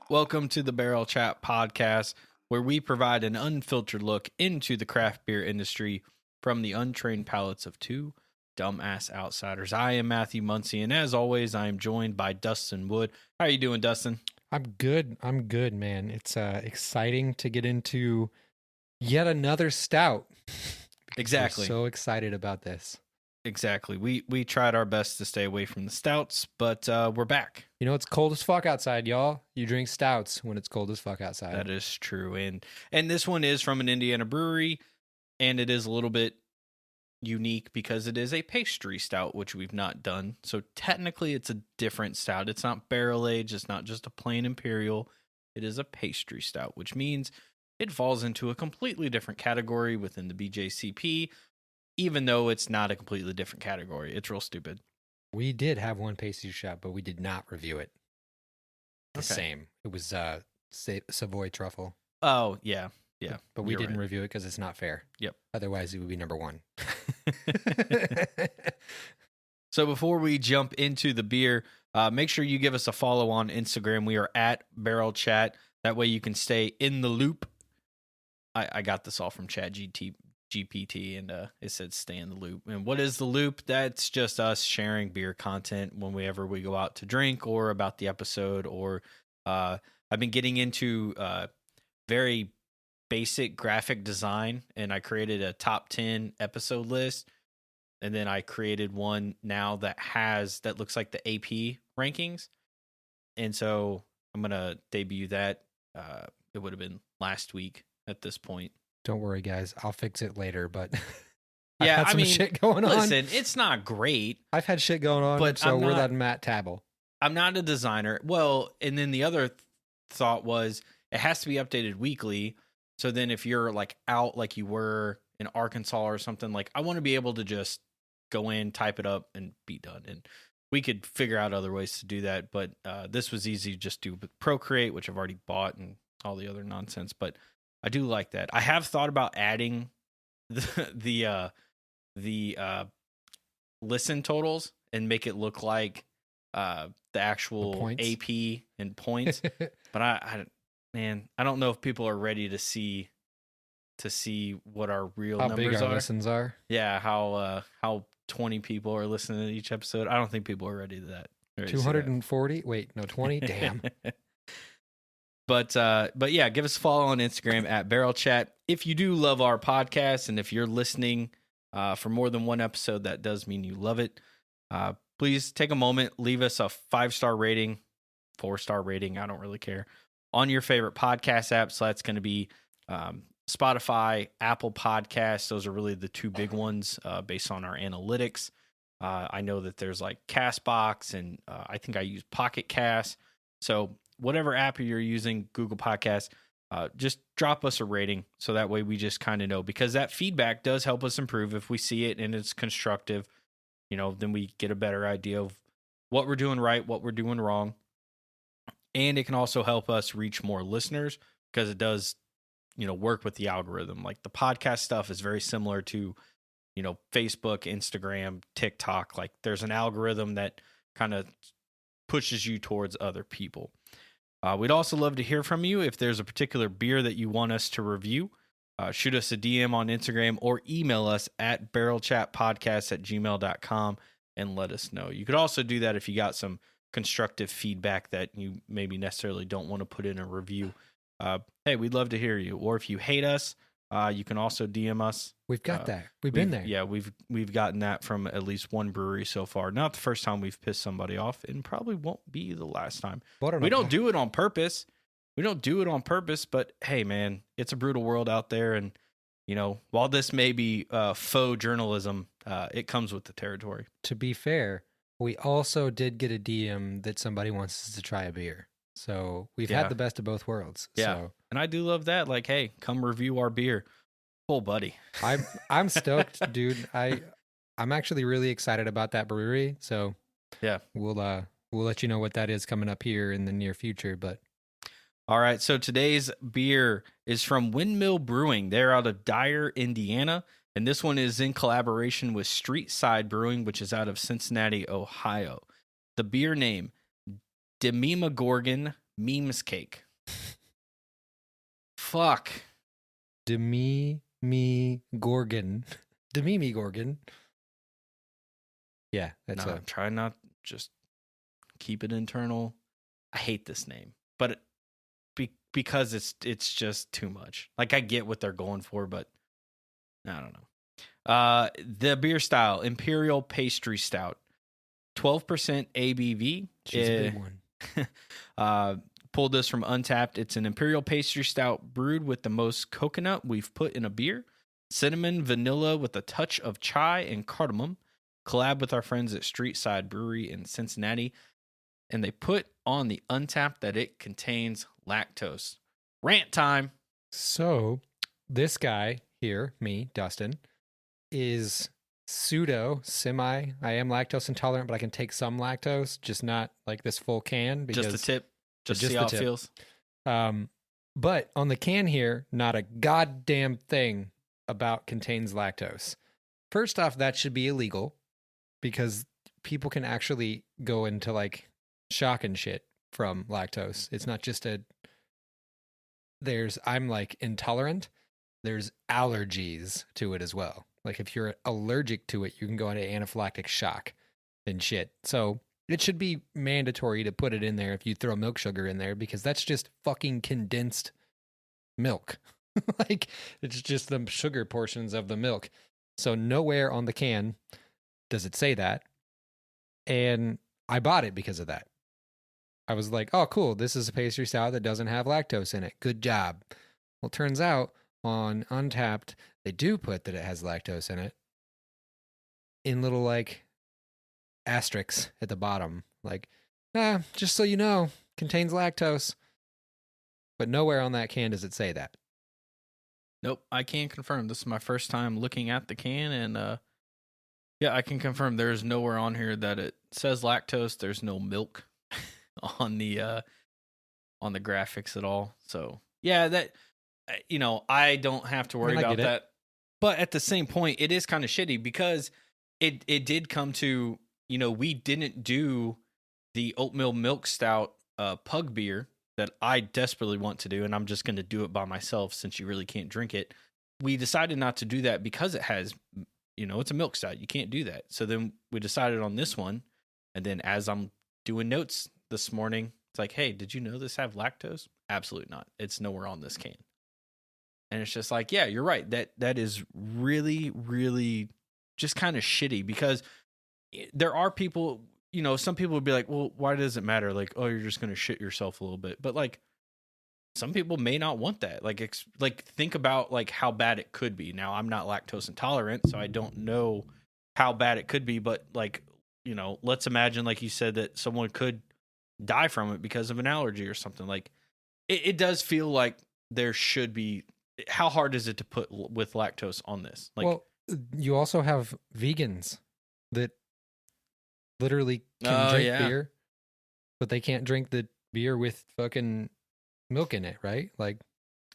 Welcome to the Barrel Chat podcast, where we provide an unfiltered look into the craft beer industry from the untrained palates of two dumbass outsiders. I am Mathew Muncy, and as always, I am joined by Dustin Wood. How are you doing, Dustin? I'm good, man. It's exciting to get into yet another stout. Exactly. We're so excited about this. Exactly. We tried our best to stay away from the stouts, but we're back. You know, it's cold as fuck outside, y'all. You drink stouts when it's cold as fuck outside. That is true. And this one is from an Indiana brewery, and it is a little bit unique because it is a pastry stout, which we've not done. So technically it's a different stout. It's not barrel aged. It's not just a plain Imperial. It is a pastry stout, which means it falls into a completely different category within the BJCP, even though it's not a completely different category. It's real stupid. We did have one pastry stout, but we did not review it. Same. It was Savoy truffle. Oh, yeah. Yeah. But we didn't review it because it's not fair. Yep. Otherwise, it would be number one. So before we jump into the beer, make sure you give us a follow on Instagram. We are at Barrel Chat. That way you can stay in the loop. I got this all from GPT, and it said stay in the loop. And what is the loop? That's just us sharing beer content whenever we go out to drink or about the episode. Or I've been getting into very basic graphic design, and I created a top 10 episode list. And then I created one now that looks like the AP rankings. And so I'm going to debut that. It would have been last week at this point. Don't worry, guys. I'll fix it later, but yeah, I've had some shit going on. Listen, it's not great. I've had shit going on, but so we're letting Matt tabble. I'm not a designer. Well, and then the other thought was it has to be updated weekly. So then if you're like out like you were in Arkansas or something, like I want to be able to just go in, type it up, and be done. And we could figure out other ways to do that. But this was easy to just do with Procreate, which I've already bought, and all the other nonsense. But I do like that. I have thought about adding the listen totals and make it look like the actual AP and points. But I don't know if people are ready to see what our real how numbers big our are. Listens are. Yeah, how 20 people are listening to each episode. I don't think people are ready to that. 240? Wait, no, 20? Damn. But yeah, give us a follow on Instagram at Barrel Chat. If you do love our podcast, and if you're listening for more than one episode, that does mean you love it. Please take a moment, leave us a 5-star rating, 4-star rating, I don't really care, on your favorite podcast app. So that's going to be Spotify, Apple Podcasts. Those are really the two big ones based on our analytics. I know that there's like Castbox, and I think I use Pocket Cast. So whatever app you're using, Google Podcasts, just drop us a rating so that way we just kind of know, because that feedback does help us improve. If we see it and it's constructive, then we get a better idea of what we're doing right, what we're doing wrong. And it can also help us reach more listeners because it does, work with the algorithm. Like the podcast stuff is very similar to, Facebook, Instagram, TikTok. Like there's an algorithm that kind of pushes you towards other people. We'd also love to hear from you. If there's a particular beer that you want us to review, shoot us a DM on Instagram or email us at barrelchatpodcast@gmail.com and let us know. You could also do that if you got some constructive feedback that you maybe necessarily don't want to put in a review. Hey, we'd love to hear you. Or if you hate us, you can also DM us. We've got that. We've been there. Yeah, we've gotten that from at least one brewery so far. Not the first time we've pissed somebody off, and probably won't be the last time. We don't do it on purpose. But hey, man, it's a brutal world out there, and while this may be faux journalism, it comes with the territory. To be fair, we also did get a DM that somebody wants us to try a beer. So we've had the best of both worlds. Yeah. So. And I do love that. Like, hey, come review our beer. Cool, buddy. I'm stoked, dude. I'm actually really excited about that brewery. So yeah, we'll let you know what that is coming up here in the near future. But all right. So today's beer is from Windmill Brewing. They're out of Dyer, Indiana. And this one is in collaboration with Street Side Brewing, which is out of Cincinnati, Ohio. The beer name, Dememegorgon Memescake. Fuck. Dememegorgon. Dememegorgon. Yeah, that's I'm trying not just keep it internal. I hate this name, but because it's just too much. Like I get what they're going for, but I don't know. The beer style, Imperial Pastry Stout, 12% ABV. She's a big one. Pulled this from Untapped. It's an Imperial Pastry Stout brewed with the most coconut we've put in a beer, cinnamon, vanilla with a touch of chai and cardamom. Collab with our friends at Street Side Brewery in Cincinnati, and they put on the Untapped that it contains lactose. Rant time. So this guy here, me, Dustin, is semi. I am lactose intolerant, but I can take some lactose, just not like this full can. Because just the tip. Just see how it feels. But on the can here, not a goddamn thing about contains lactose. First off, that should be illegal because people can actually go into like shock and shit from lactose. It's not just I'm like intolerant. There's allergies to it as well. Like if you're allergic to it, you can go into anaphylactic shock and shit. So it should be mandatory to put it in there if you throw milk sugar in there, because that's just fucking condensed milk. Like it's just the sugar portions of the milk. So nowhere on the can does it say that. And I bought it because of that. I was like, oh, cool. This is a pastry stout that doesn't have lactose in it. Good job. Well, it turns out on Untapped, they do put that it has lactose in it in little like asterisks at the bottom. Like, just so you know, contains lactose. But nowhere on that can does it say that. Nope, I can confirm. This is my first time looking at the can, and yeah, I can confirm there's nowhere on here that it says lactose. There's no milk on the graphics at all. So yeah, that I don't have to worry about that. But at the same point, it is kind of shitty because it did come to, we didn't do the oatmeal milk stout pug beer that I desperately want to do, and I'm just going to do it by myself since you really can't drink it. We decided not to do that because it has, it's a milk stout. You can't do that. So then we decided on this one, and then as I'm doing notes this morning, it's like, hey, did you know this have lactose? Absolutely not. It's nowhere on this can. And it's just like, yeah, you're right. That is really, really just kind of shitty because there are people, some people would be like, well, why does it matter? Like, oh, you're just going to shit yourself a little bit. But like, some people may not want that. Like think about like how bad it could be. Now, I'm not lactose intolerant, so I don't know how bad it could be. But like, let's imagine, like you said, that someone could die from it because of an allergy or something. Like, it does feel like there should be. How hard is it to put with lactose on this? Like, well, you also have vegans that literally can drink beer, but they can't drink the beer with fucking milk in it, right? Like,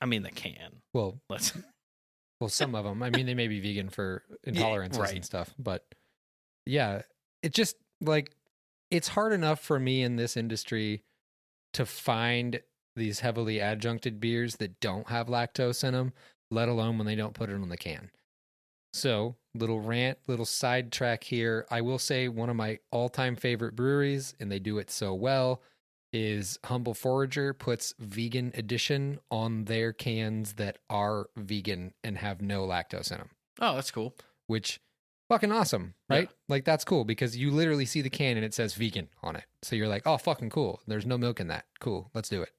I mean, they can. Well, some of them. I mean, they may be vegan for intolerances and stuff, but yeah, it just like it's hard enough for me in this industry to find these heavily adjuncted beers that don't have lactose in them, let alone when they don't put it on the can. So, little rant, little sidetrack here. I will say one of my all-time favorite breweries, and they do it so well, is Humble Forager puts vegan edition on their cans that are vegan and have no lactose in them. Oh, that's cool. Which, fucking awesome, right? Yeah. Like, that's cool because you literally see the can and it says vegan on it. So you're like, oh, fucking cool. There's no milk in that. Cool, let's do it.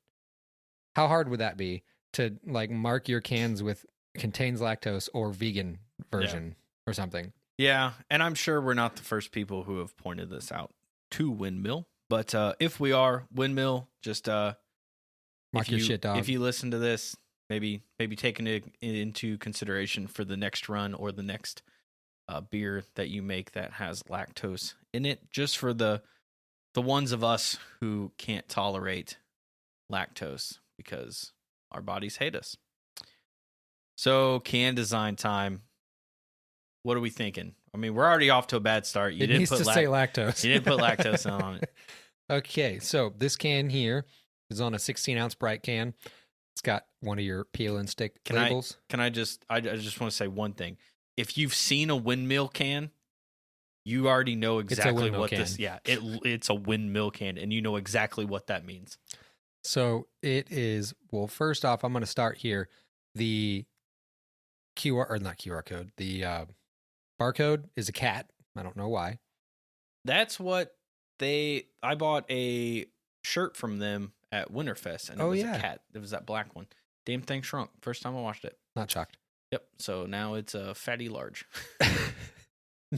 How hard would that be to like mark your cans with contains lactose or vegan version or something? Yeah, and I'm sure we're not the first people who have pointed this out to Windmill, but if we are, Windmill, just mark your shit, dog. If you listen to this, maybe taking it into consideration for the next run or the next beer that you make that has lactose in it, just for the ones of us who can't tolerate lactose because our bodies hate us. So, can design time. What are we thinking? I mean, we're already off to a bad start. It needs to say lactose. You didn't put lactose on it. Okay, so this can here It's on a 16-ounce bright can. It's got one of your peel and stick labels. I just want to say one thing. If you've seen a Windmill can, you already know exactly what can. this. Yeah, it's a Windmill can, and you know exactly what that means. So it is. Well, first off, I'm going to start here. The not QR code. The barcode is a cat. I don't know why. That's what I bought a shirt from them at Winterfest, and it was a cat. It was that black one. Damn thing shrunk. First time I watched it. Not shocked. Yep. So now it's a fatty large.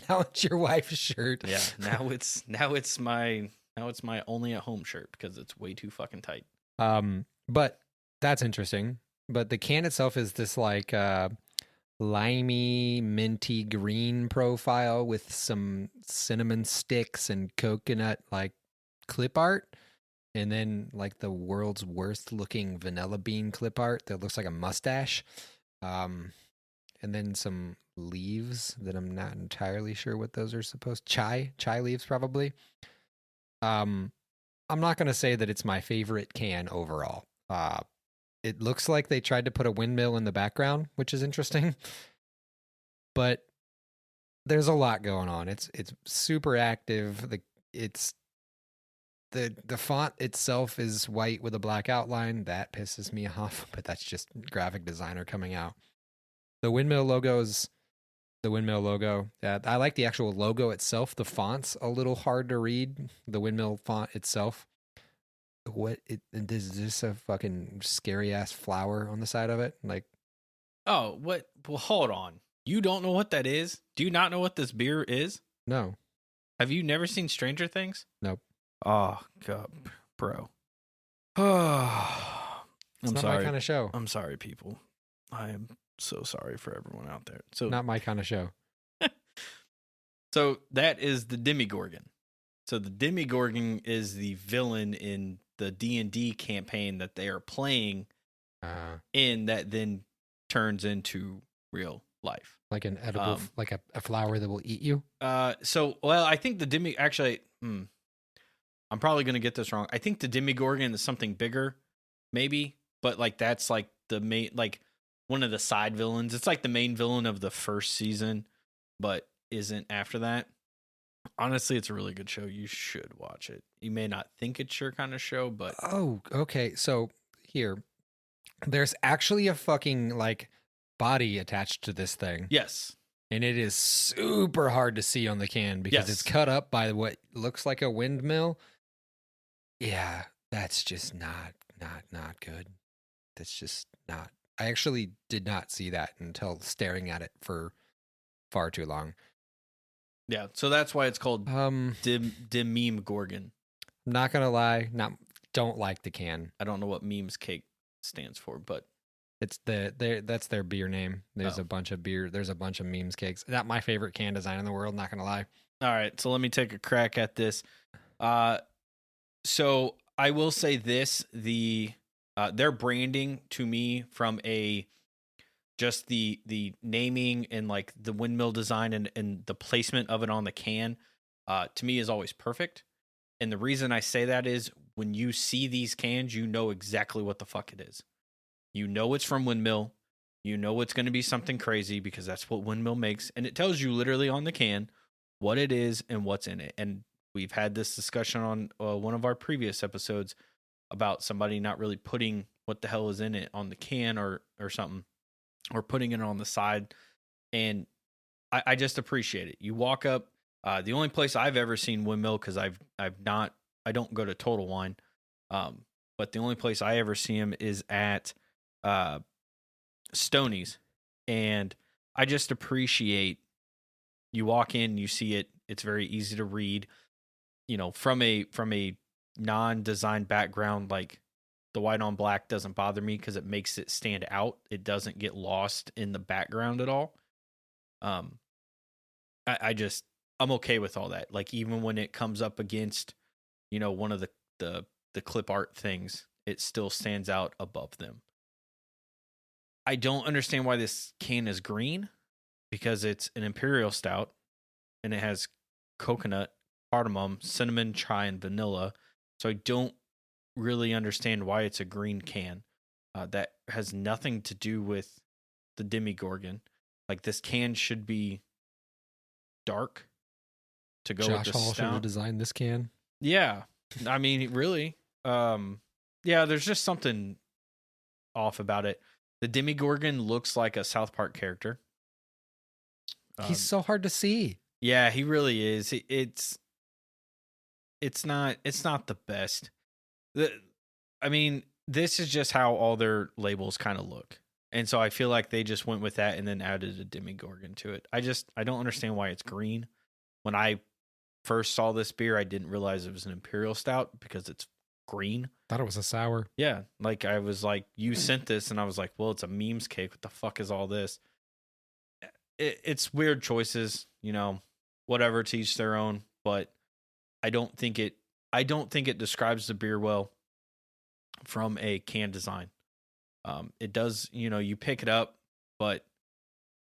Now it's your wife's shirt. Yeah. Now it's my only at home shirt because it's way too fucking tight. But that's interesting. But the can itself is this like limey, minty green profile with some cinnamon sticks and coconut like clip art. And then like the world's worst looking vanilla bean clip art that looks like a mustache. And then some leaves that I'm not entirely sure what those are supposed. Chai leaves probably. I'm not going to say that it's my favorite can overall. It looks like they tried to put a windmill in the background, which is interesting. But there's a lot going on. It's super active. The font itself is white with a black outline. That pisses me off, but that's just graphic designer coming out. The windmill logo is the windmill logo. I like the actual logo itself. The font's a little hard to read. The windmill font itself. Is this a fucking scary ass flower on the side of it? Like, oh, what? Well, hold on. You don't know what that is? Do you not know what this beer is? No. Have you never seen Stranger Things? Nope. Oh, God, bro. It's I'm not sorry. my kind of show. I'm sorry, people. I am so sorry for everyone out there. So not my kind of show. So that is the Dememegorgon. So the Dememegorgon is the villain in the D&D campaign that they are playing in that then turns into real life. Like an edible, like a flower that will eat you? I think the actually, I'm probably going to get this wrong. I think the Dememegorgon is something bigger, maybe, but like that's like the main, like one of the side villains. It's like the main villain of the first season, but isn't after that. Honestly, it's a really good show. You should watch it. You may not think it's your kind of show, but oh, okay. So here, there's actually a fucking like body attached to this thing. Yes. And it is super hard to see on the can because it's cut up by what looks like a windmill. Yeah, that's just not good. That's just not. I actually did not see that until staring at it for far too long. Yeah, so that's why it's called Dememegorgon. I'm not gonna lie, don't like the can. I don't know what Memescake stands for, but it's that's their beer name. There's a bunch of beer. There's a bunch of Memescakes. Not my favorite can design in the world. Not gonna lie. All right, so let me take a crack at this. So I will say this: their branding to me from just the naming and like the windmill design and the placement of it on the can, to me is always perfect. And the reason I say that is when you see these cans, you know exactly what the fuck it is. You know it's from Windmill. You know it's going to be something crazy because that's what Windmill makes. And it tells you literally on the can what it is and what's in it. And we've had this discussion on one of our previous episodes about somebody not really putting what the hell is in it on the can or something, or putting it on the side. And I just appreciate it. You walk up, the only place I've ever seen Windmill, because I don't go to Total Wine, but the only place I ever see him is at Stoney's. And I just appreciate, you walk in, you see it, it's very easy to read, you know, from a non-design background, like the white on black doesn't bother me because it makes it stand out. It doesn't get lost in the background at all. I'm okay with all that. Like even when it comes up against, you know, one of the clip art things, it still stands out above them. I don't understand why this can is green, because it's an Imperial Stout and it has coconut, cardamom, cinnamon, chai, and vanilla. So I don't really understand why it's a green can. That has nothing to do with the Dememegorgon. Like, this can should be dark to go Josh with the Hall should have stout. designed this can. Yeah. I mean, really. Yeah, there's just something off about it. The Dememegorgon looks like a South Park character. He's so hard to see. Yeah, he really is. It's not the best. I mean, this is just how all their labels kind of look. And so I feel like they just went with that and then added a Dememegorgon to it. I don't understand why it's green. When I first saw this beer, I didn't realize it was an Imperial Stout because it's green. Thought it was a sour. Yeah, like I was like, you sent this, and I was like, well, it's a Memescake. What the fuck is all this? It's weird choices, whatever, to each their own. But I don't think it describes the beer well from a can design. It does, you pick it up, but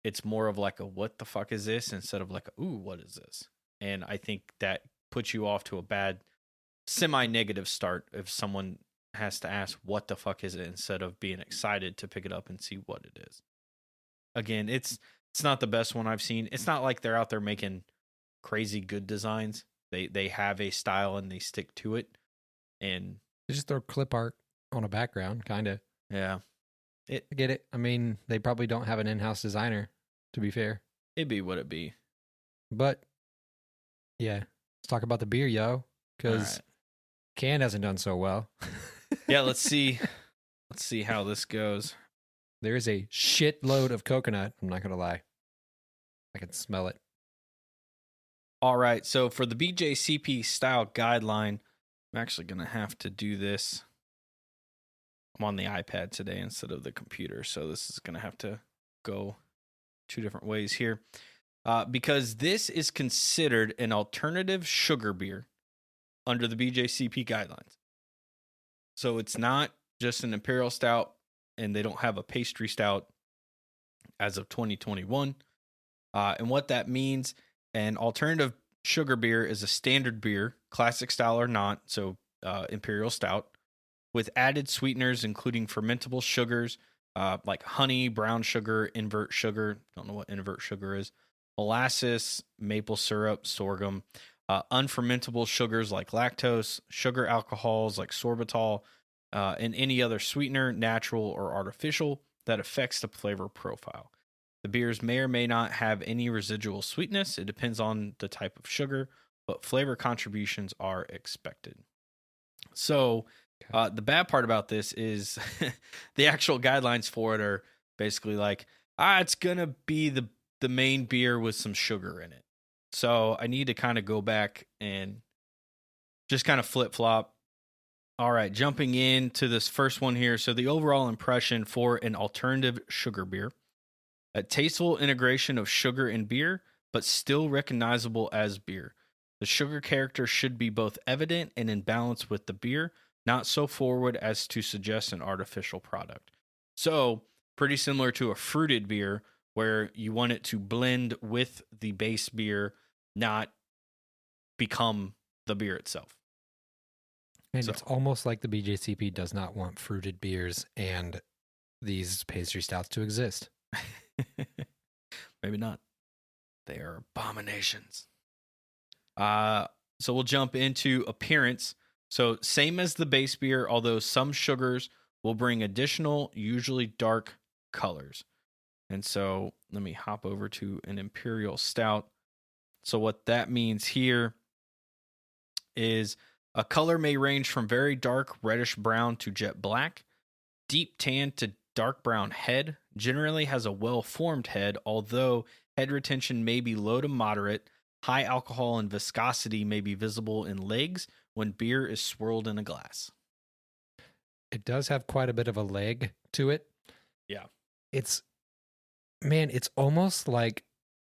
it's more of like a what the fuck is this instead of like a, ooh, what is this? And I think that puts you off to a bad semi-negative start if someone has to ask what the fuck is it instead of being excited to pick it up and see what it is. Again, it's not the best one I've seen. It's not like they're out there making crazy good designs. They have a style and they stick to it. And they just throw clip art on a background, kind of. Yeah. I get it. I mean, they probably don't have an in-house designer, to be fair. It'd be what it be. But, yeah. Let's talk about the beer, yo. Because can hasn't done so well. Yeah, let's see. Let's see how this goes. There is a shitload of coconut. I'm not going to lie. I can smell it. All right. So for the BJCP style guideline, I'm actually going to have to do this. I'm on the iPad today instead of the computer. So this is going to have to go two different ways here. Because this is considered an alternative sugar beer under the BJCP guidelines. So it's not just an Imperial Stout, and they don't have a Pastry Stout as of 2021. And what that means, an alternative sugar beer is a standard beer, classic style or not, so Imperial Stout, with added sweeteners including fermentable sugars like honey, brown sugar, invert sugar, don't know what invert sugar is, molasses, maple syrup, sorghum, unfermentable sugars like lactose, sugar alcohols like sorbitol, and any other sweetener, natural or artificial, that affects the flavor profile. The beers may or may not have any residual sweetness. It depends on the type of sugar, but flavor contributions are expected. So the bad part about this is the actual guidelines for it are basically like, it's going to be the main beer with some sugar in it. So I need to kind of go back and just kind of flip-flop. All right, jumping into this first one here. So the overall impression for an alternative sugar beer. A tasteful integration of sugar and beer, but still recognizable as beer. The sugar character should be both evident and in balance with the beer, not so forward as to suggest an artificial product. So, pretty similar to a fruited beer, where you want it to blend with the base beer, not become the beer itself. And it's almost like the BJCP does not want fruited beers and these pastry stouts to exist. Maybe not. They are abominations. So we'll jump into appearance. So same as the base beer, although some sugars will bring additional, usually dark colors. And so let me hop over to an Imperial Stout. So what that means here is a color may range from very dark reddish brown to jet black, deep tan to dark brown head, generally has a well-formed head, although head retention may be low to moderate. High alcohol and viscosity may be visible in legs when beer is swirled in a glass. It does have quite a bit of a leg to it. Yeah. It's almost like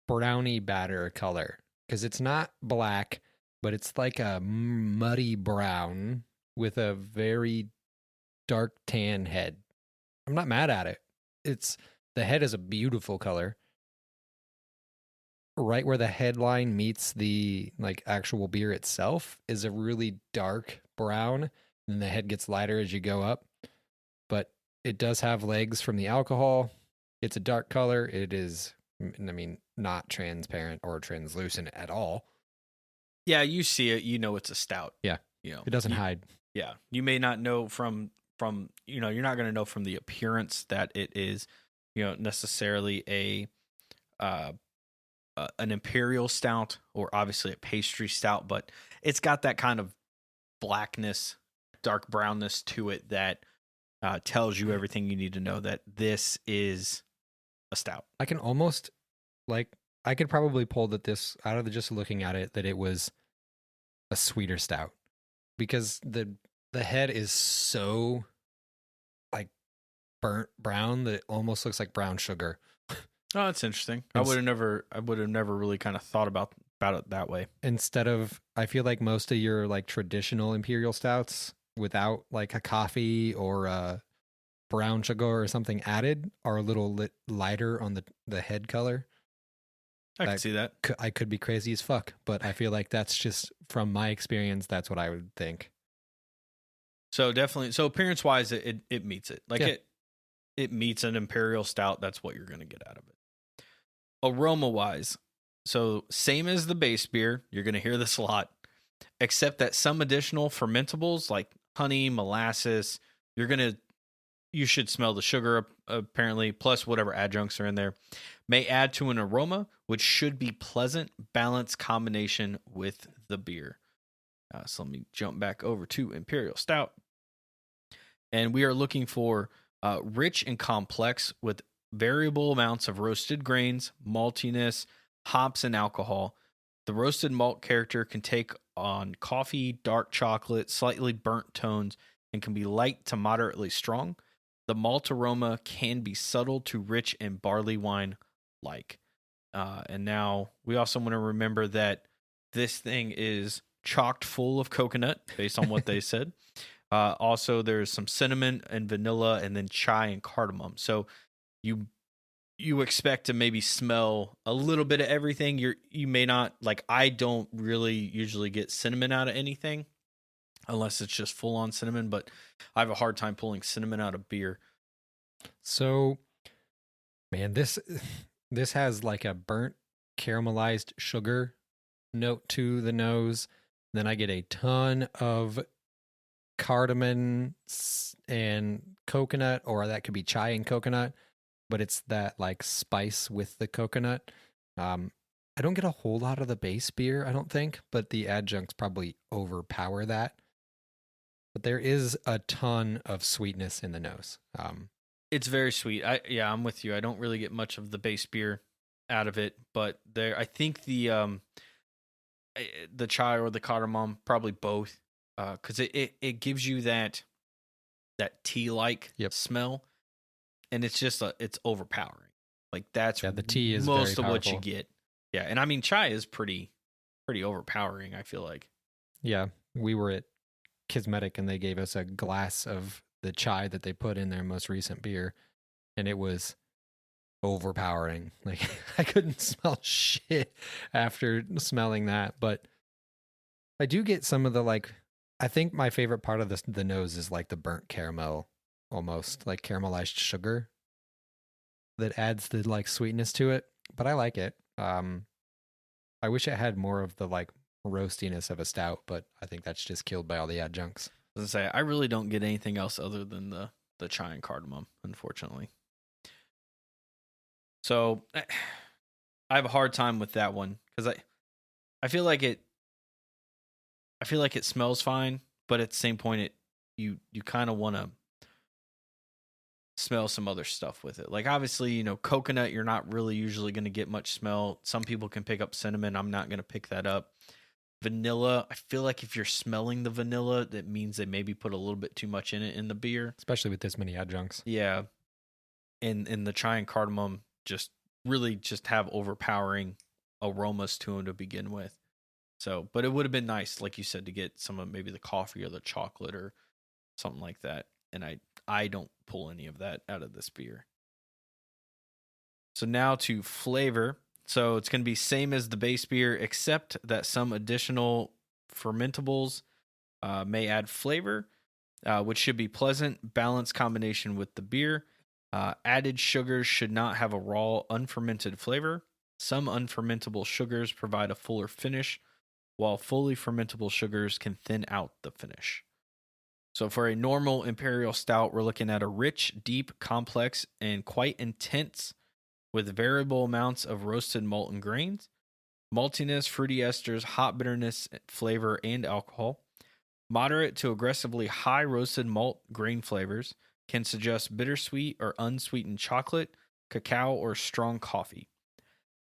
brownie batter color, because it's not black, but it's like a muddy brown with a very dark tan head. I'm not mad at it. The head is a beautiful color. Right where the headline meets the actual beer itself is a really dark brown and the head gets lighter as you go up. But it does have legs from the alcohol. It's a dark color. It is, I mean, not transparent or translucent at all. Yeah, you see it, you know it's a stout. Yeah. You know, It doesn't hide. Yeah, you may not know from you know, you're not going to know from the appearance that it is, you know, necessarily an imperial stout or obviously a pastry stout, but it's got that kind of blackness, dark brownness to it that tells you everything you need to know that this is a stout. I can almost, like, I could probably pull that this out of just looking at it, that it was a sweeter stout, because the head is so like burnt brown that it almost looks like brown sugar. Oh, that's interesting. I would have never really kind of thought about it that way. Instead of, I feel like most of your like traditional imperial stouts without like a coffee or a brown sugar or something added are a little lighter on the head color. I can see that. I could be crazy as fuck, but I feel like that's just from my experience. That's what I would think. So definitely, so appearance wise, it meets it. Like Yeah. it meets an imperial stout. That's what you're going to get out of it. Aroma wise, so same as the base beer. You're going to hear this a lot, except that some additional fermentables like honey, molasses, you should smell the sugar apparently, plus whatever adjuncts are in there, may add to an aroma, which should be pleasant, balanced combination with the beer. So let me jump back over to Imperial Stout. And we are looking for rich and complex with variable amounts of roasted grains, maltiness, hops, and alcohol. The roasted malt character can take on coffee, dark chocolate, slightly burnt tones, and can be light to moderately strong. The malt aroma can be subtle to rich and barley wine like. And now we also want to remember that this thing is chocked full of coconut based on what they said. Also, there's some cinnamon and vanilla, and then chai and cardamom. So you expect to maybe smell a little bit of everything. You may not, like, I don't really usually get cinnamon out of anything unless it's just full on cinnamon, but I have a hard time pulling cinnamon out of beer. So, man, this has like a burnt caramelized sugar note to the nose. Then I get a ton of cardamom and coconut, or that could be chai and coconut, but it's that like spice with the coconut. I don't get a whole lot of the base beer, I don't think, but the adjuncts probably overpower that. But there is a ton of sweetness in the nose. It's very sweet. I'm with you. I don't really get much of the base beer out of it, but I think the chai or the cardamom, probably both, because it gives you that tea-like smell, and it's just it's overpowering. Like that's the tea is most very of what you powerful. get. Yeah, and I mean chai is pretty overpowering, I feel like. Yeah, we were at Kismetic and they gave us a glass of the chai that they put in their most recent beer, and it was overpowering. Like I couldn't smell shit after smelling that, but I do get some of the, like, I think my favorite part of the nose is like the burnt caramel, almost like caramelized sugar that adds the like sweetness to it, but I like it. I wish it had more of the like roastiness of a stout, but I think that's just killed by all the adjuncts. I was gonna say, I really don't get anything else other than the chai and cardamom, unfortunately. So I have a hard time with that one because I feel like it smells fine, but at the same point you kind of want to smell some other stuff with it. Like obviously, you know, coconut, you're not really usually going to get much smell. Some people can pick up cinnamon. I'm not going to pick that up. Vanilla, I feel like if you're smelling the vanilla, that means they maybe put a little bit too much in it in the beer, especially with this many adjuncts. Yeah. And the chai and cardamom just really just have overpowering aromas to them to begin with. So, but it would have been nice, like you said, to get some of maybe the coffee or the chocolate or something like that. And I don't pull any of that out of this beer. So now to flavor. So it's going to be same as the base beer, except that some additional fermentables may add flavor. which should be pleasant, balanced combination with the beer. Added sugars should not have a raw, unfermented flavor. Some unfermentable sugars provide a fuller finish, while fully fermentable sugars can thin out the finish. So for a normal Imperial Stout, we're looking at a rich, deep, complex, and quite intense with variable amounts of roasted molten grains, maltiness, fruity esters, hop bitterness, flavor, and alcohol. Moderate to aggressively high roasted malt grain flavors can suggest bittersweet or unsweetened chocolate, cacao, or strong coffee.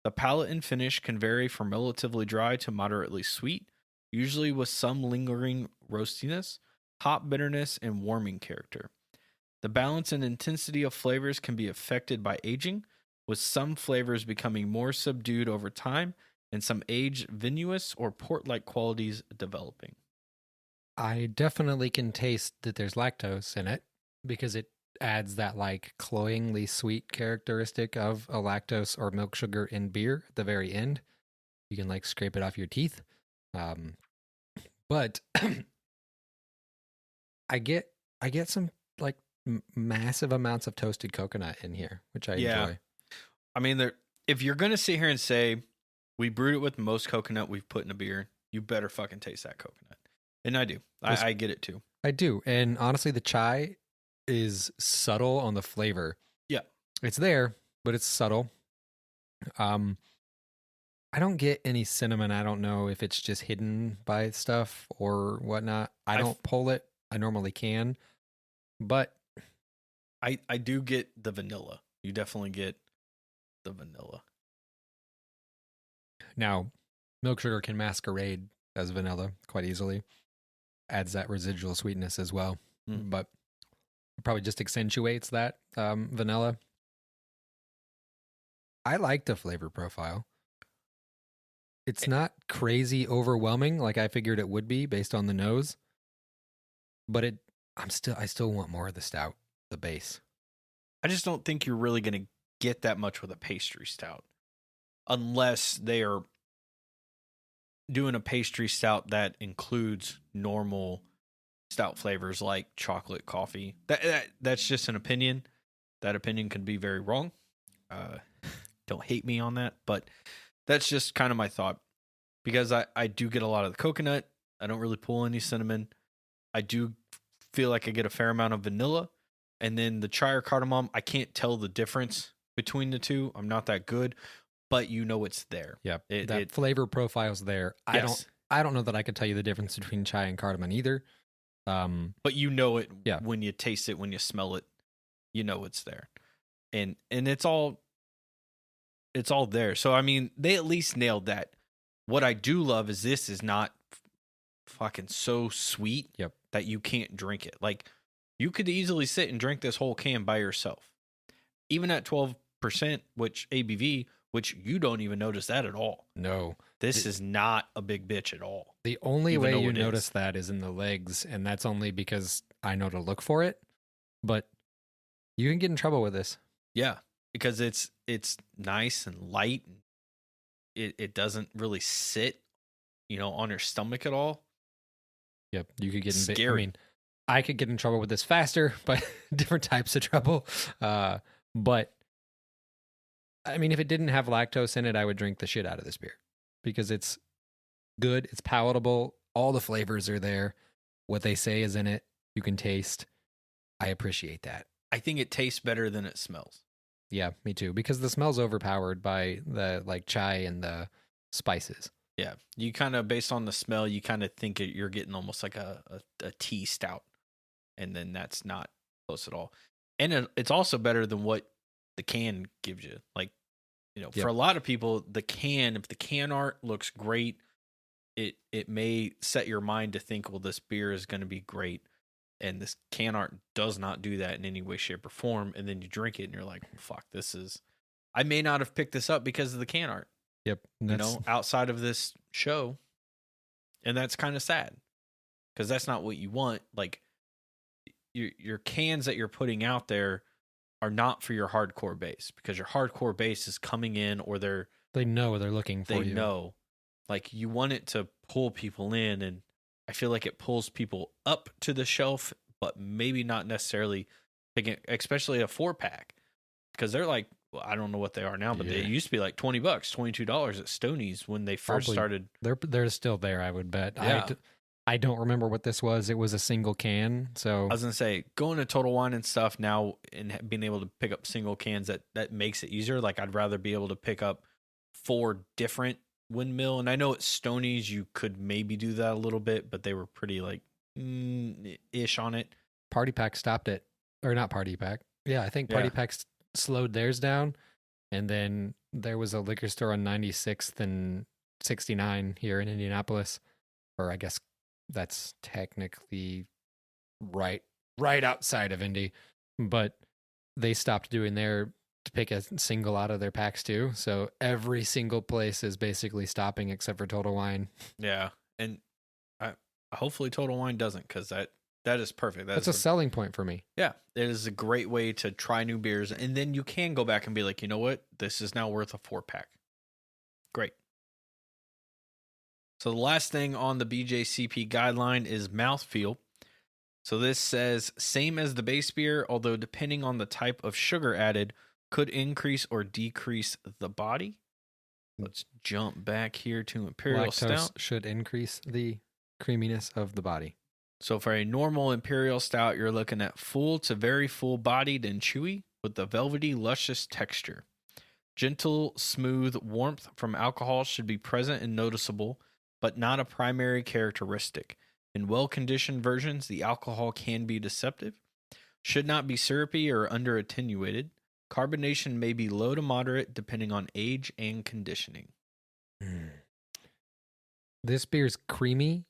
The palate and finish can vary from relatively dry to moderately sweet, usually with some lingering roastiness, hop bitterness, and warming character. The balance and intensity of flavors can be affected by aging, with some flavors becoming more subdued over time and some aged vinous or port-like qualities developing. I definitely can taste that there's lactose in it because it adds that like cloyingly sweet characteristic of a lactose or milk sugar in beer at the very end. You can like scrape it off your teeth. But I get some like massive amounts of toasted coconut in here, which I enjoy. I mean, if you're going to sit here and say, we brewed it with the most coconut we've put in a beer, you better fucking taste that coconut. And I do. I get it too. I do. And honestly, the chai is subtle on the flavor. Yeah. It's there, but it's subtle. I don't get any cinnamon. I don't know if it's just hidden by stuff or whatnot. I don't pull it. I normally can. But I do get the vanilla. You definitely get the vanilla. Now, milk sugar can masquerade as vanilla quite easily. Adds that residual sweetness as well. But it probably just accentuates that vanilla. I like the flavor profile. It's not crazy overwhelming like I figured it would be based on the nose. But I still want more of the stout, the base. I just don't think you're really going to get that much with a pastry stout unless they are doing a pastry stout that includes normal stout flavors like chocolate, coffee. That's just an opinion. That opinion could be very wrong. Don't hate me on that, but that's just kind of my thought because I do get a lot of the coconut. I don't really pull any cinnamon. I do feel like I get a fair amount of vanilla, and then the chai or cardamom, I can't tell the difference between the two. I'm not that good, but you know it's there. Yeah, that flavor profile's there. Yes. I don't know that I could tell you the difference between chai and cardamom either. But you know it when you taste it, when you smell it, you know it's there, and it's all there. So I mean, they at least nailed that. What I do love is this is not fucking so sweet that you can't drink it. Like you could easily sit and drink this whole can by yourself, even at 12%, which ABV. Which you don't even notice that at all. No. This is not a big bitch at all. The only way you notice that is in the legs, and that's only because I know to look for it. But you can get in trouble with this. Yeah, because it's nice and light. It doesn't really sit, on your stomach at all. Yep, you could get in scary. I mean, I could get in trouble with this faster, but different types of trouble. But I mean, if it didn't have lactose in it, I would drink the shit out of this beer because it's good. It's palatable. All the flavors are there. What they say is in it. You can taste. I appreciate that. I think it tastes better than it smells. Yeah, me too. Because the smell's overpowered by the chai and the spices. Yeah. You kind of, based on the smell, you kind of think you're getting almost like a tea stout. And then that's not close at all. And it's also better than what the can gives you. Like, for a lot of people, if the can art looks great, it may set your mind to think, well, this beer is going to be great. And this can art does not do that in any way, shape, or form. And then you drink it and you're like, fuck, I may not have picked this up because of the can art. Yep. Outside of this show. And that's kind of sad because that's not what you want. Like your cans that you're putting out there are not for your hardcore base because your hardcore base is coming in or they know they're looking for you. They know. Like you want it to pull people in, and I feel like it pulls people up to the shelf but maybe not necessarily picking, especially a 4-pack, because they're like, well, I don't know what they are now, but they used to be like $20, $22 at Stoney's when they first started. They're still there, I would bet. Yeah. I don't remember what this was. It was a single can, so I was gonna say, going to Total Wine and stuff now and being able to pick up single cans, that makes it easier. Like, I'd rather be able to pick up 4 different Windmill, and I know at Stoney's you could maybe do that a little bit, but they were pretty like ish on it. Party Pack stopped it, or not Party Pack. Yeah, I think Party Pack slowed theirs down, and then there was a liquor store on 96th and 69 here in Indianapolis, or I guess that's technically right outside of Indy, but they stopped doing their to pick a single out of their packs too. So every single place is basically stopping except for Total Wine. Yeah, and hopefully Total Wine doesn't, because that is perfect. That's a selling point for me. Yeah, it is a great way to try new beers, and then you can go back and be like, you know what, this is now worth a 4-pack. Great. So the last thing on the BJCP guideline is mouthfeel. So this says, same as the base beer, although depending on the type of sugar added, could increase or decrease the body. Let's jump back here to Imperial Stout. Should increase the creaminess of the body. So for a normal Imperial Stout, you're looking at full to very full-bodied and chewy with a velvety, luscious texture. Gentle, smooth warmth from alcohol should be present and noticeable, but not a primary characteristic. In well-conditioned versions, the alcohol can be deceptive. Should not be syrupy or under-attenuated. Carbonation may be low to moderate depending on age and conditioning. This beer's creamy,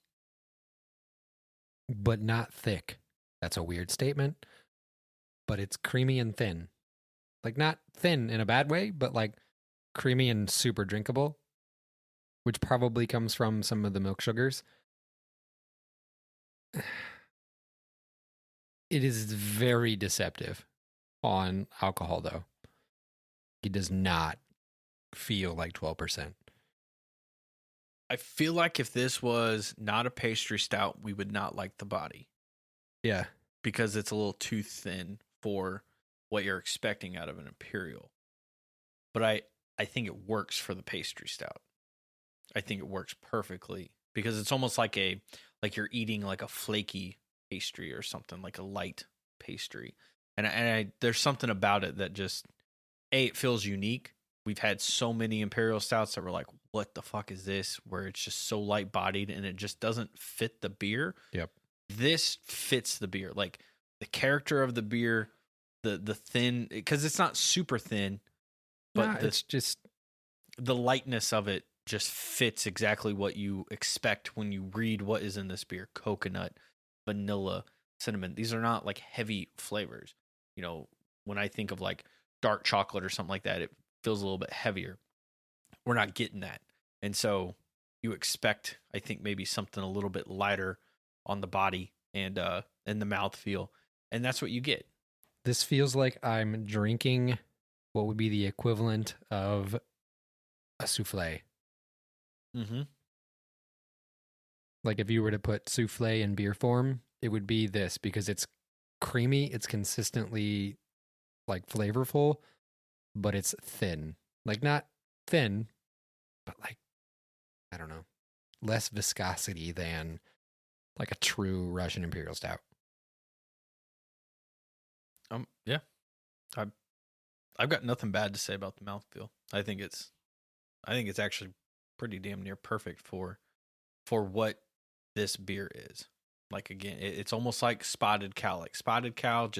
but not thick. That's a weird statement, but it's creamy and thin. Like, not thin in a bad way, but like creamy and super drinkable, which probably comes from some of the milk sugars. It is very deceptive on alcohol, though. It does not feel like 12%. I feel like if this was not a pastry stout, we would not like the body. Yeah. Because it's a little too thin for what you're expecting out of an Imperial. But I think it works for the pastry stout. I think it works perfectly because it's almost like you're eating like a flaky pastry or something, like a light pastry. And there's something about it that just, it feels unique. We've had so many Imperial Stouts that were like, what the fuck is this? Where it's just so light bodied and it just doesn't fit the beer. Yep. This fits the beer. Like the character of the beer, the thin, because it's not super thin, but it's just the lightness of it just fits exactly what you expect when you read what is in this beer. Coconut, vanilla, cinnamon. These are not like heavy flavors. You know, when I think of like dark chocolate or something like that, it feels a little bit heavier. We're not getting that. And so you expect, I think, maybe something a little bit lighter on the body and in the mouthfeel. And that's what you get. This feels like I'm drinking what would be the equivalent of a souffle. Mm-hmm. Like if you were to put souffle in beer form, it would be this because it's creamy, it's consistently like flavorful, but it's thin. Like not thin, but like, I don't know, less viscosity than like a true Russian Imperial Stout. Yeah. I've got nothing bad to say about the mouthfeel. I think it's actually pretty damn near perfect for what this beer is. Like again, it's almost like Spotted Cow. Like Spotted Cow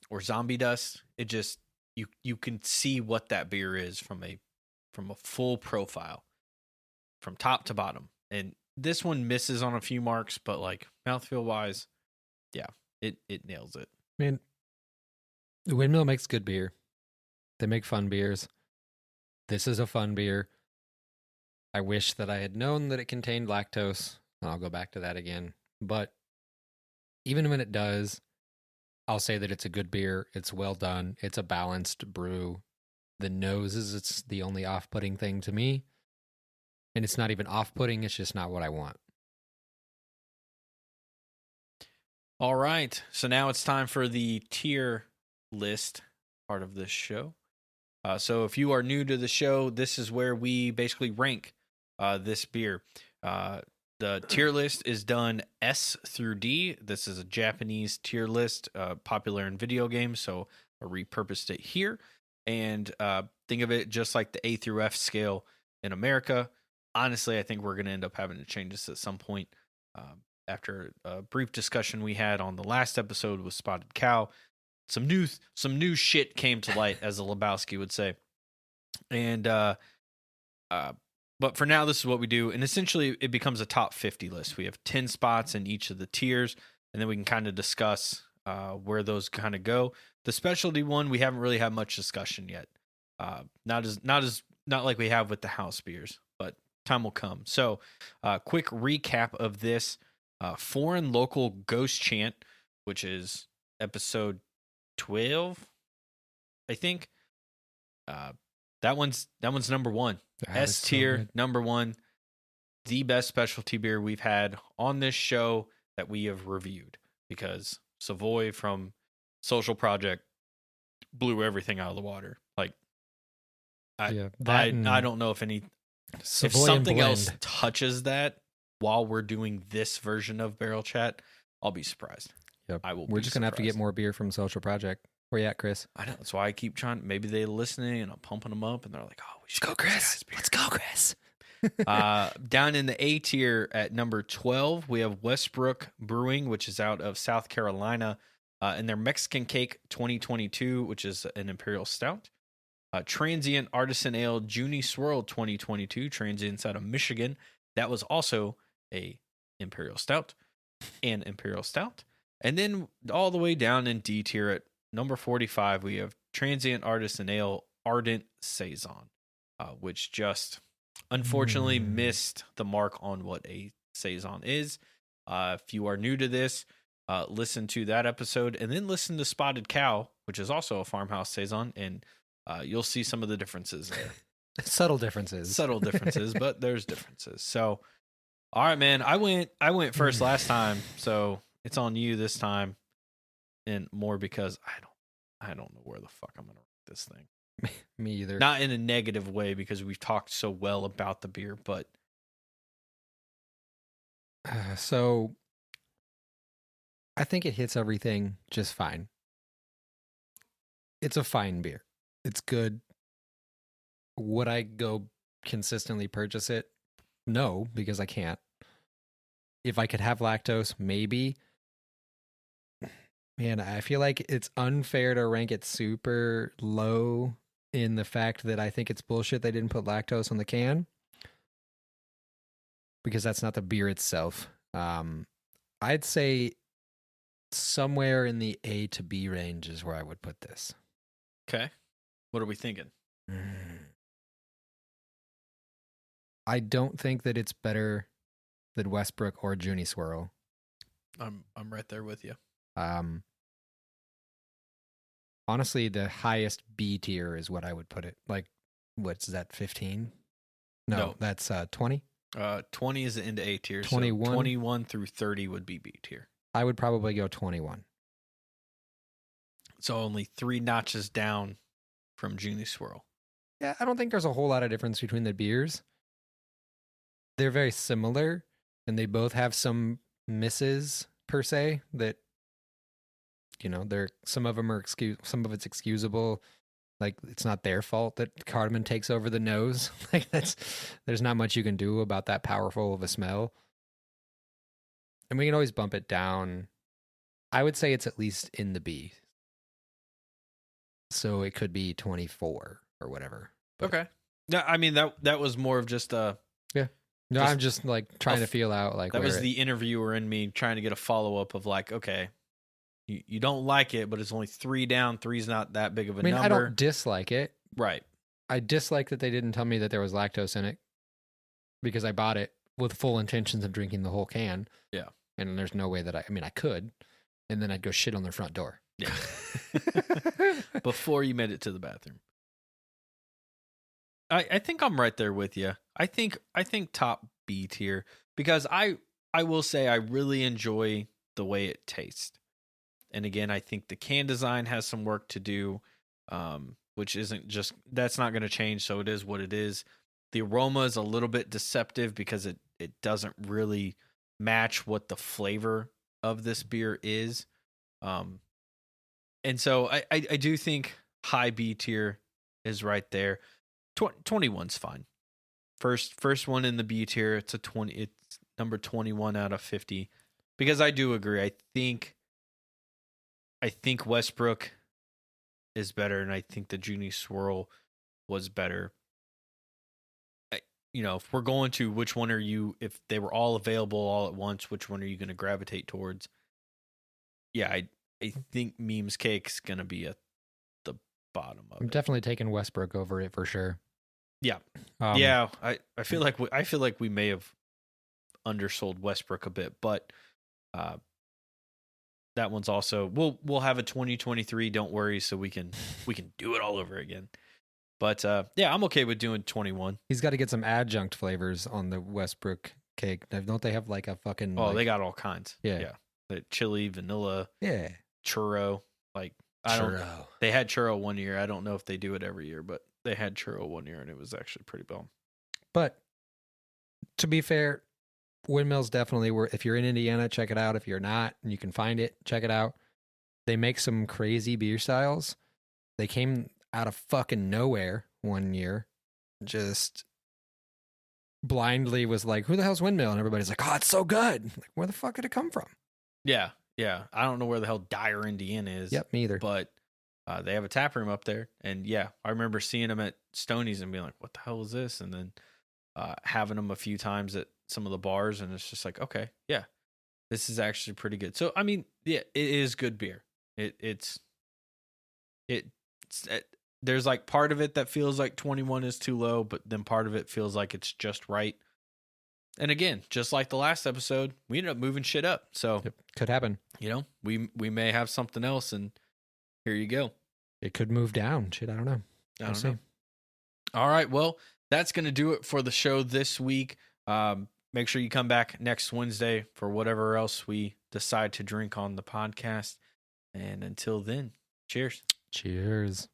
or Zombie Dust. It just you can see what that beer is from a full profile, from top to bottom. And this one misses on a few marks, but like mouthfeel wise, yeah, it nails it. Man, the Windmill makes good beer. They make fun beers. This is a fun beer. I wish that I had known that it contained lactose. I'll go back to that again. But even when it does, I'll say that it's a good beer. It's well done. It's a balanced brew. The nose it's the only off-putting thing to me. And it's not even off-putting. It's just not what I want. All right. So now it's time for the tier list part of this show. So if you are new to the show, this is where we basically rank this beer. The tier list is done S through D. This is a Japanese tier list, popular in video games, so I repurposed it here. And think of it just like the A through F scale in America. Honestly, I think we're going to end up having to change this at some point. After a brief discussion we had on the last episode with Spotted Cow, some new shit came to light, as the Lebowski would say. And but for now, this is what we do. And essentially, it becomes a top 50 list. We have 10 spots in each of the tiers, and then we can kind of discuss where those kind of go. The specialty one, we haven't really had much discussion yet. Not like we have with the house beers, but time will come. So, quick recap of this. Foreign Local Ghost Chant, which is episode 12, I think. That one's number one. S tier, so number one. The best specialty beer we've had on this show that we have reviewed, because Savoy from Social Project blew everything out of the water. Like, I don't know if if something else touches that while we're doing this version of Barrel Chat, I'll be surprised. Yep. I will. We're just gonna have to get more beer from Social Project. Where you at, Chris? I know. That's why I keep trying. Maybe they're listening, and I'm pumping them up, and they're like, "Oh, we should go, Chris. Let's go, Chris." Down in the A tier at number 12, we have Westbrook Brewing, which is out of South Carolina, and their Mexican Cake 2022, which is an Imperial Stout. Transient Artisan Ale Junie Swirl 2022, Transient's out of Michigan. That was also a Imperial Stout and Imperial Stout. And then all the way down in D tier at number 45, we have Transient Artisan Ale Ardent Saison, which just unfortunately missed the mark on what a Saison is. If you are new to this, listen to that episode and then listen to Spotted Cow, which is also a farmhouse Saison, and you'll see some of the differences there. Subtle differences, but there's differences. So, all right, man, I went first last time, so it's on you this time. And more because I don't know where the fuck I'm gonna rank this thing. Me either. Not in a negative way, because we've talked so well about the beer, but so I think it hits everything just fine. It's a fine beer. It's good. Would I go consistently purchase it? No, because I can't. If I could have lactose, maybe. Man, I feel like it's unfair to rank it super low in the fact that I think it's bullshit they didn't put lactose on the can, because that's not the beer itself. I'd say somewhere in the A to B range is where I would put this. Okay. What are we thinking? I don't think that it's better than Westbrook or Junie Swirl. I'm right there with you. Honestly, the highest B tier is what I would put it. Like, what's that, 15? No, that's 20. 20 is into A tier. 21? So 21 through 30 would be B tier. I would probably go 21. So only 3 notches down from Junie Swirl. Yeah, I don't think there's a whole lot of difference between the beers. They're very similar, and they both have some misses per se that, you know, some of them are some of it's excusable. Like, it's not their fault that cardamom takes over the nose. Like, there's not much you can do about that powerful of a smell. And we can always bump it down. I would say it's at least in the B. So it could be 24 or whatever. But okay. Yeah, I mean, that was more of just yeah. No, I'm just like trying to feel out like that was the interviewer in me trying to get a follow up of like, okay, you don't like it, but it's only 3 down. 3's not that big of a number. I don't dislike it. Right. I dislike that they didn't tell me that there was lactose in it, because I bought it with full intentions of drinking the whole can. Yeah. And there's no way that I could, and then I'd go shit on their front door. Yeah. Before you made it to the bathroom. I think I'm right there with you. I think top B tier, because I will say I really enjoy the way it tastes. And again, I think the can design has some work to do, which that's not going to change. So it is what it is. The aroma is a little bit deceptive because it doesn't really match what the flavor of this beer is. And so I do think high B tier is right there. 21's fine. First one in the B tier. It's it's number 21 out of 50. Because I do agree. I think Westbrook is better, and I think the Junie Swirl was better. If we're going to which one are you, if they were all available all at once, which one are you going to gravitate towards? Yeah, I think Memescake's going to be at the bottom of I'm it. definitely taking Westbrook over it for sure. Yeah. I feel like we may have undersold Westbrook a bit, but that one's also we'll have a 2023, don't worry, so we can do it all over again. But yeah, I'm okay with doing 21. He's got to get some adjunct flavors on the Westbrook cake. Don't they have like a fucking they got all kinds. Yeah. The chili, vanilla, yeah, churro, they had churro one year. I don't know if they do it every year, but they had churro one year and it was actually pretty bomb. But to be fair, Windmill's definitely worth. If you're in Indiana, check it out. If you're not and you can find it, check it out. They make some crazy beer styles. They came out of fucking nowhere one year. Just blindly was like, who the hell's Windmill? And everybody's like, oh, it's so good. Like, where the fuck did it come from? Yeah. I don't know where the hell Dyer, Indiana is. Yep, me either. But they have a tap room up there. And yeah, I remember seeing them at Stoney's and being like, what the hell is this? And then having them a few times at some of the bars. And it's just like, okay, yeah, this is actually pretty good. So, I mean, yeah, it is good beer. There's like part of it that feels like 21 is too low, but then part of it feels like it's just right. And again, just like the last episode, we ended up moving shit up. So it could happen. We may have something else, and here you go. It could move down. Shit, I don't know. I don't know. All right, well, that's going to do it for the show this week. Make sure you come back next Wednesday for whatever else we decide to drink on the podcast. And until then, cheers. Cheers.